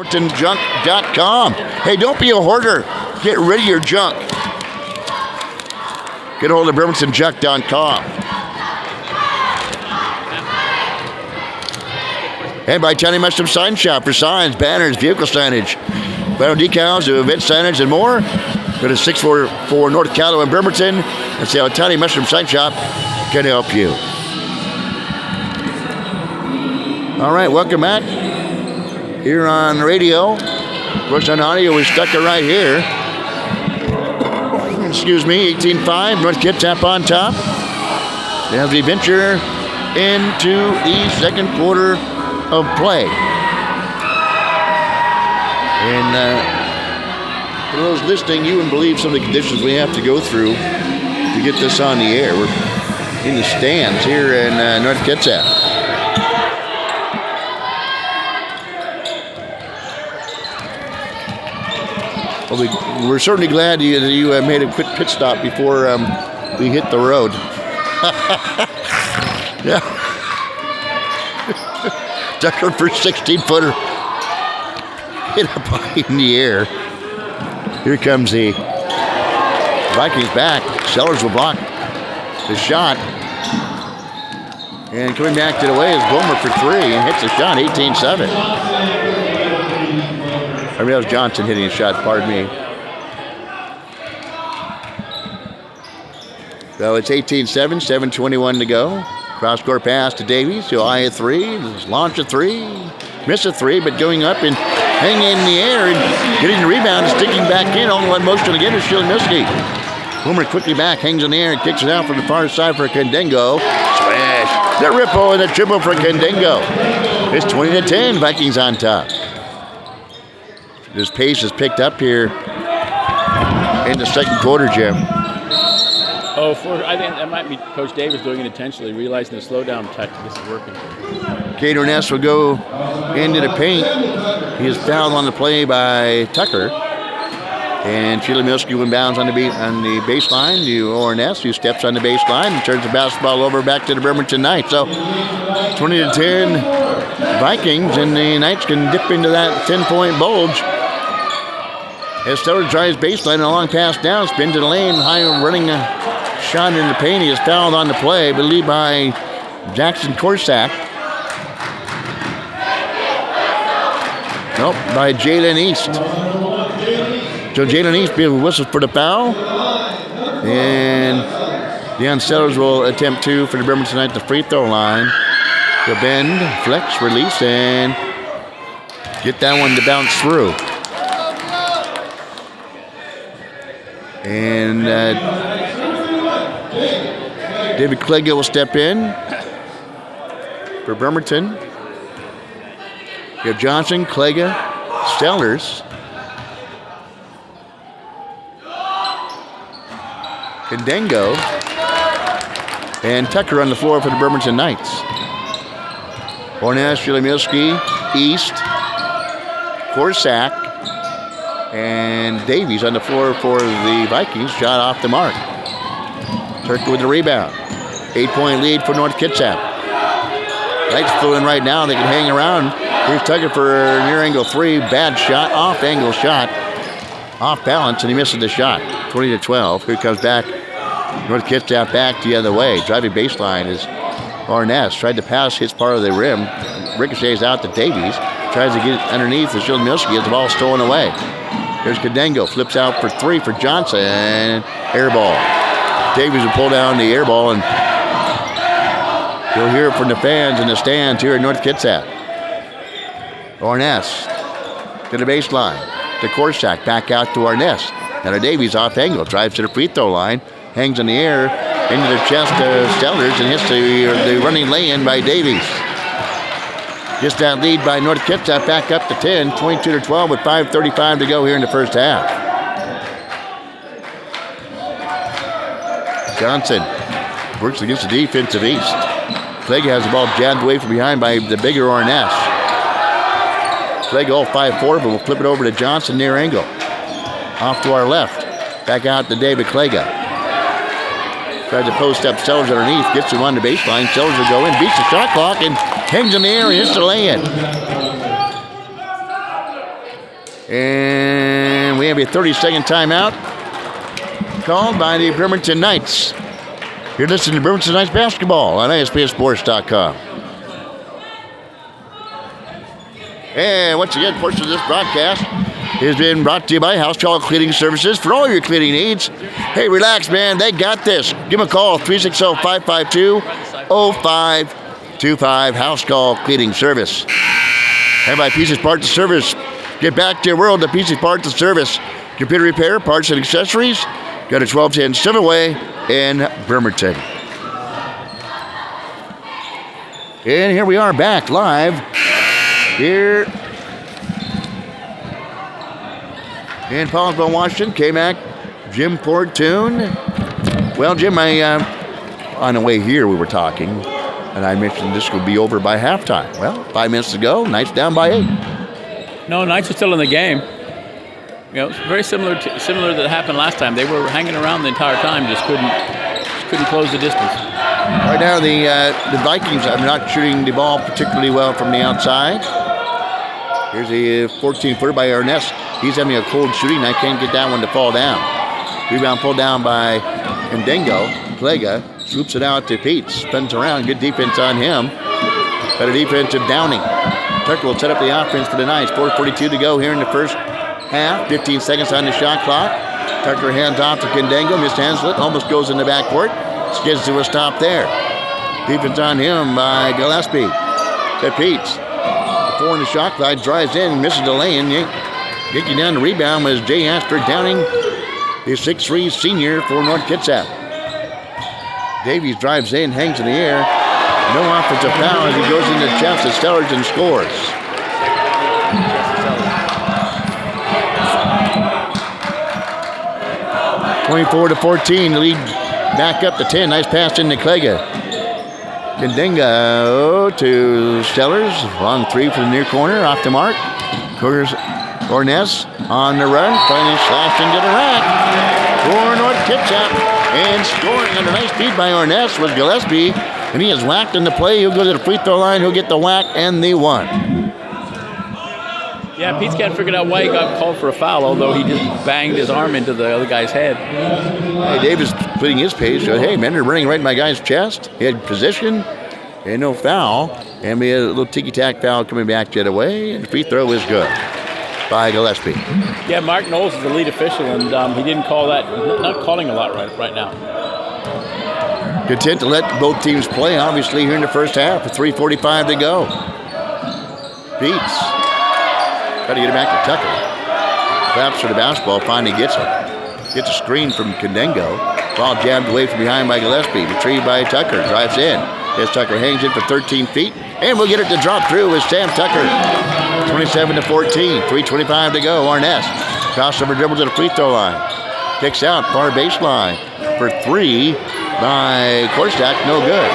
BremertonJunk.com. Hey, don't be a hoarder. Get rid of your junk. Get a hold of BremertonJunk.com. And by Tiny Mushroom Sign Shop for signs, banners, vehicle signage, vinyl decals, event signage, and more. Go to 644 North Callow in Bremerton and see how Tiny Mushroom Sign Shop can help you. All right, welcome back. Here on the radio. Of course, on audio, we stuck it right here. Excuse me, 18-5, North Kitsap on top. As we venture into the second quarter of play. And for those listening, you wouldn't believe some of the conditions we have to go through to get this on the air. We're in the stands here in North Kitsap. Well, we're certainly glad you made a quick pit stop before we hit the road. Yeah. Tucker for 16-footer. Hit up high in the air. Here comes the Vikings back. Sellers will block the shot. And coming back to the way is Gomer for three and hits the shot, 18-7. I mean, that was Johnson hitting a shot, pardon me. So it's 18-7, 7:21 to go. Cross-court pass to Davies. He'll eye a three, launch a three, miss a three, but going up and hanging in the air and getting the rebound and sticking back in. Only one motion again is Shilimiski. Boomer quickly back, hangs in the air and kicks it out from the far side for Kandengo. Smash! The ripple and the triple for Kandengo. It's 20-10, Vikings on top. This pace is picked up here in the second quarter, Jim. I think that might be Coach Davis doing it intentionally, realizing the slowdown tactic is working. Cater Ness will go into the paint. He is fouled on the play by Tucker. And Shilimiski inbounds on the baseline to Orness, who steps on the baseline and turns the basketball over back to the Bremerton Knights. So 20-10 Vikings, and the Knights can dip into that 10-point bulge. As Steller tries baseline and a long pass down, spin to the lane, high running a shot in the paint. He is fouled on the play, I believe by Jackson Korsak. Nope, by Jalen East. So Jalen East being whistled for the foul. And Deion Sellers will attempt two for the Bremerton Knights at the free throw line. The bend, flex, release, and get that one to bounce through. And David Klega will step in for Bremerton. You have Johnson, Klega, Stellers, Kandengo, and Tucker on the floor for the Bremerton Knights. Ornaz, Shilimiski, East, Korsak, and Davies on the floor for the Vikings. Shot off the mark. Turk with the rebound. 8-point lead for North Kitsap. Knights fooling right now. They can hang around. Here's Tucker for a near angle three. Bad shot. Off angle shot. Off balance, and he misses the shot. 20-12. Here comes back. North Kitsap back the other way. Driving baseline is Orness. Tried to pass, hits part of the rim. Ricochets out to Davies. Tries to get it underneath the Shilimiski as the ball stolen away. Here's Kandengo. Flips out for three for Johnson. Air ball. Davies will pull down the air ball, and you'll hear it from the fans in the stands here in North Kitsap. Orness to the baseline. To Korsak. Back out to Orness. Now to Davies off angle. Drives to the free throw line. Hangs in the air into the chest of Stellers and hits the running lay-in by Davies. Just that lead by North Kitsap back up to 10, 22-12 with 5:35 to go here in the first half. Johnson works against the defense of East. Klega has the ball jabbed away from behind by the bigger Orness. Klega all 5-4, but we'll flip it over to Johnson near angle. Off to our left. Back out to David Klega. Tries to post up Sellers underneath. Gets him on the baseline. Sellers will go in. Beats the shot clock and hangs in the air and hits the lay-in. And we have a 30-second timeout called by the Bremerton Knights. You're listening to Bremerton Knights basketball on ISPSports.com. And once again, portion of this broadcast has been brought to you by House Call Cleaning Services for all your cleaning needs. Hey, relax, man. They got this. Give them a call, 360-552-0525, House Call Cleaning Service. And by Pieces Parts and Service, get back to your world of Pieces Parts and Service. Computer repair, parts and accessories. Got a 1210 Silverway in Bremerton. And here we are back live here in Paulsville, Washington. K-Mac, Jim Fortune. Well, Jim, on the way here we were talking, and I mentioned this would be over by halftime. Well, 5 minutes to go, Knights down by 8. No, Knights are still in the game. You know, it's very similar to that happened last time. They were hanging around the entire time, just couldn't close the distance. Right now, the Vikings are not shooting the ball particularly well from the outside. Here's a 14-footer by Ernest. He's having a cold shooting. I can't get that one to fall down. Rebound pulled down by Ndengo. Klega swoops it out to Pete. Spins around. Good defense on him. Better defense of Downing. Tucker will set up the offense for the Knights. 4:42 to go here in the first half. 15 seconds on the shot clock. Tucker hands off to Ndengo. Mishandles it. Almost goes in the backcourt. Skids to a stop there. Defense on him by Gillespie. To Pete. The 4 in the shot clock. Drives in. Misses the lane. Kicking down the rebound was Jay Asper Downing, the 6'3" senior for North Kitsap. Davies drives in, hangs in the air. No offensive foul as he goes into the chest of Stellars and scores. (24-14). The lead back up to 10. Nice pass into Klega. Ndengo to Stellars. Long 3 from the near corner. Off the mark. Ornez on the run, finally slashed into the rack for North Kitsap, and scoring under nice feed by Ornez was Gillespie, and he is whacked in the play. He'll go to the free throw line, he'll get the whack and the 1. Yeah, Pete can't figure out why he got called for a foul, although he just banged his arm into the other guy's head. Hey, Davis pleading his case, so hey man, they're running right in my guy's chest. He had position and no foul, and we had a little ticky-tack foul coming back the other way, and the free throw is good by Gillespie. Yeah, Mark Knowles is the lead official, and he didn't call that. Not calling a lot right now. Content to let both teams play, obviously, here in the first half with 3:45 to go. Beats. Try to get it back to Tucker. Claps for the basketball, finally gets it. Gets a screen from Ndengo. Ball jabbed away from behind by Gillespie. Retrieved by Tucker. Drives in. As Tucker hangs it for 13 feet. And we'll get it to drop through with Sam Tucker. 27-14, 3:25 to go. Arness crossover dribble to the free throw line. Kicks out far baseline for 3 by Korsak. No good.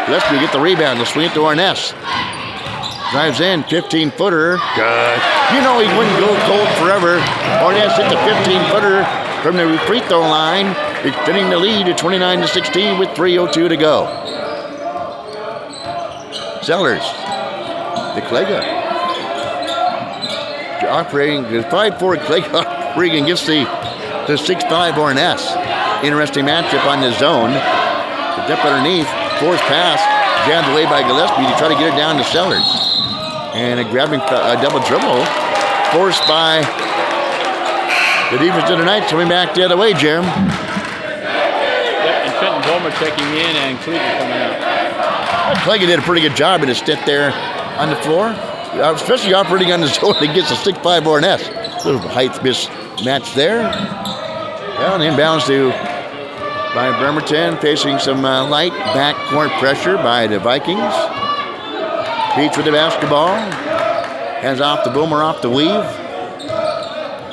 Gillespie get the rebound. They'll swing it to Arness. Drives in, 15-footer. Good. You know he wouldn't go cold forever. Arness hit the 15-footer from the free throw line, extending the lead to 29-16 with 3:02 to go. Sellers. The Klega. Operating the 5'4" Klega operating against the 6'5" Orness. Interesting matchup on the zone. The dip underneath, forced pass, jammed away by Gillespie to try to get it down to Sellers. And a grabbing double dribble, forced by the defense of the Knights coming back the other way, Jim. Yep, and Trenton Bomer checking in and Kluger coming out. Klega did a pretty good job in his stint there on the floor. Especially operating on the zone against a 6'5" Orness. Little height mismatch there. Well, inbounds by Bremerton, facing some light backcourt pressure by the Vikings. Beats with the basketball. Hands off the Boomer, off the weave.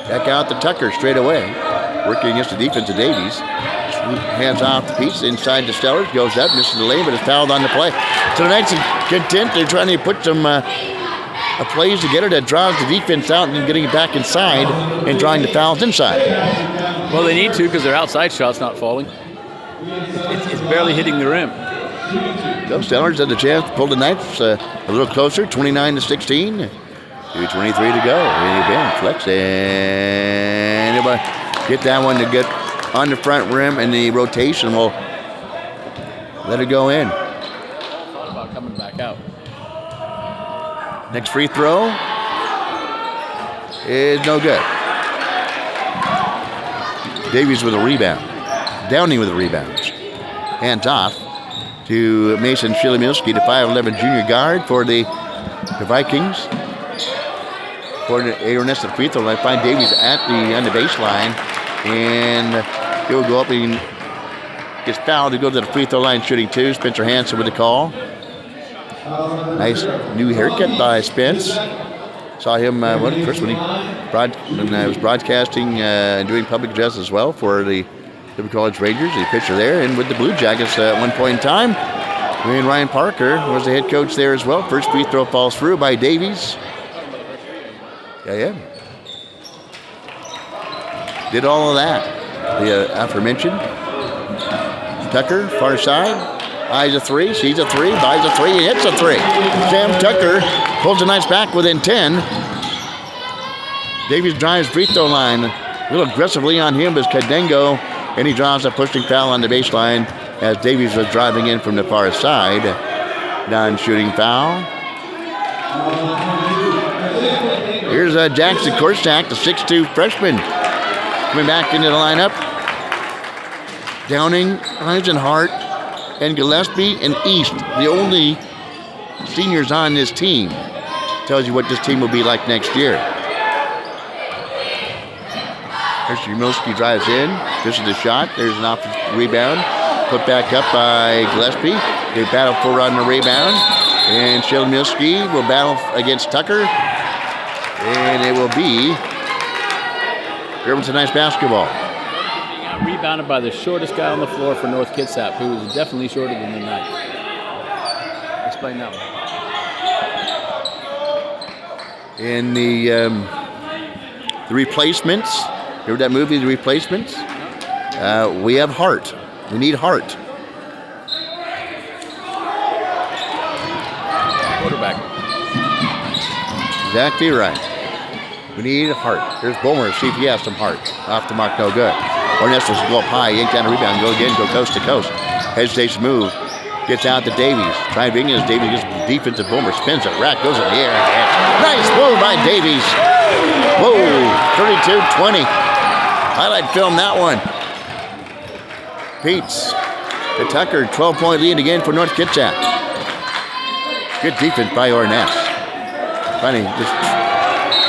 Back out to Tucker straight away. Working against the defense of Davies. Hands off the piece inside the Stellars. Goes up, misses the lane, but is fouled on the play. So the Knights are content. They're trying to put some plays together that draws the defense out and getting it back inside and drawing the fouls inside. Well, they need to because their outside shot's not falling. It's barely hitting the rim. Those Stellars had the chance to pull the Knights a little closer, 29-16. 2:23 to go. And Ben flexing. Get that one to get on the front rim, and the rotation will let it go in. Thought about coming back out. Next free throw is no good. Davies with a rebound. Downing with the rebounds. Hands off to Mason Shilemilski, the 5'11 junior guard for the Vikings. For the Ernest free throw line, find Davies on the baseline, and he'll go up and gets fouled to go to the free throw line shooting two. Spencer Hansen with the call. Nice new haircut by Spence. Saw him first when I was broadcasting and doing public address as well for the Liberty College Rangers, the pitcher there, and with the Blue Jackets at one point in time. And Ryan Parker was the head coach there as well. First free throw falls through by Davies. Yeah. Did all of that. The aforementioned. Tucker, far side. Eyes a three, sees a three, buys a three, hits a three. Sam Tucker pulls the Knights back within 10. Davies drives free throw line a little aggressively on him as Kadengo, and he draws a pushing foul on the baseline as Davies was driving in from the far side. Non-shooting foul. Here's Jackson Korsak, the 6'2 freshman, coming back into the lineup. Downing, Eisenhart, and Gillespie and East, the only seniors on this team. Tells you what this team will be like next year. Here's Shilemilski drives in. This is the shot. There's an offensive rebound. Put back up by Gillespie. They battle for on the rebound. And Shilemilski will battle against Tucker. And it will be Bremerton Knights basketball. Rebounded by the shortest guy on the floor for North Kitsap, who is definitely shorter than the Knights. Explain that one. In the replacements, remember that movie, The Replacements? We have heart. We need heart. Quarterback. Exactly right. We need heart. There's Bomer. See if he has some heart. Off the mark, no good. Ernesto's go up high, yank down the rebound, go again, go coast to coast. Hesitates to move. Gets out to Davies. Driving as Davies gets the defensive Bomer. Spins it. Rack goes in the air. Nice move by Davies. Whoa, 32-20. Highlight film that one. Pete's to Tucker. 12-point lead again for North Kitsap. Good defense by Ornest. Finally just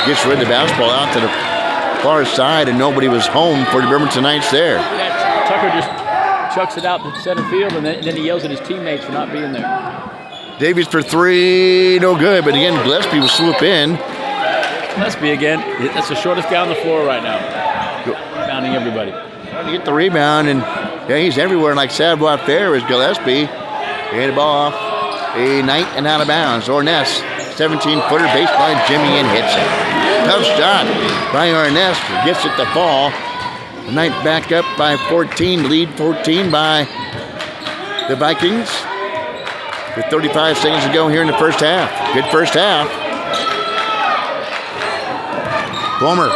gets rid of the basketball out to the far side, and nobody was home for the Bremerton Knights there. Yeah, Tucker just chucks it out to center field, and then he yells at his teammates for not being there. Davies for three, no good, but again, Gillespie will swoop in. Gillespie again. That's the shortest guy on the floor right now. Rebounding everybody. Trying to get the rebound, and yeah, he's everywhere like Savoie Fair is Gillespie. And the ball off a Knight and out of bounds. Ornest, 17-footer, baseline, Jimmy in hits it. Tough shot by Ornest, gets it to fall. The Knight back up by 14, lead 14 by the Vikings. With 35 seconds to go here in the first half. Good first half. Bomer.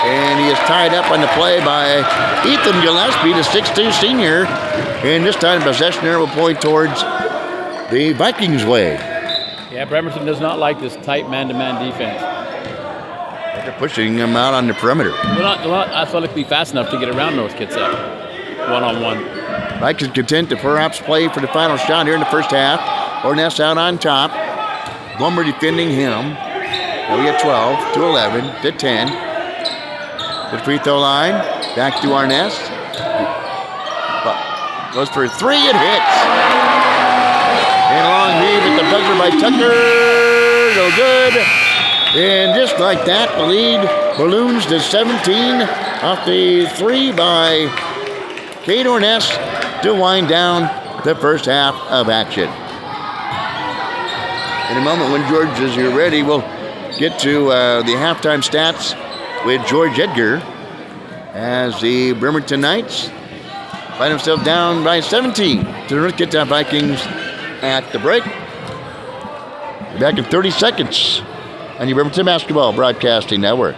And he is tied up on the play by Ethan Gillespie, the 6'2 senior. And this time possession there will point towards the Vikings' way. Yeah, Bremerton does not like this tight man-to-man defense. They're pushing him out on the perimeter. We're not athletically fast enough to get around North Kitsap one-on-one. Vikings content to perhaps play for the final shot here in the first half. Ornest out on top. Bomer defending him. Now we got 12 to 11 to 10. The free throw line. Back to Ornest. Goes for three and hits. And a long heave at the buzzer by Tucker. No good. And just like that, the lead balloons to 17 off the three by Kate Ornest to wind down the first half of action. In a moment, when George is here ready, we'll get to the halftime stats with George Edgar as the Bremerton Knights find themselves down by 17 to the North Kitsap Vikings at the break. Back in 30 seconds on your Bremerton Basketball Broadcasting Network.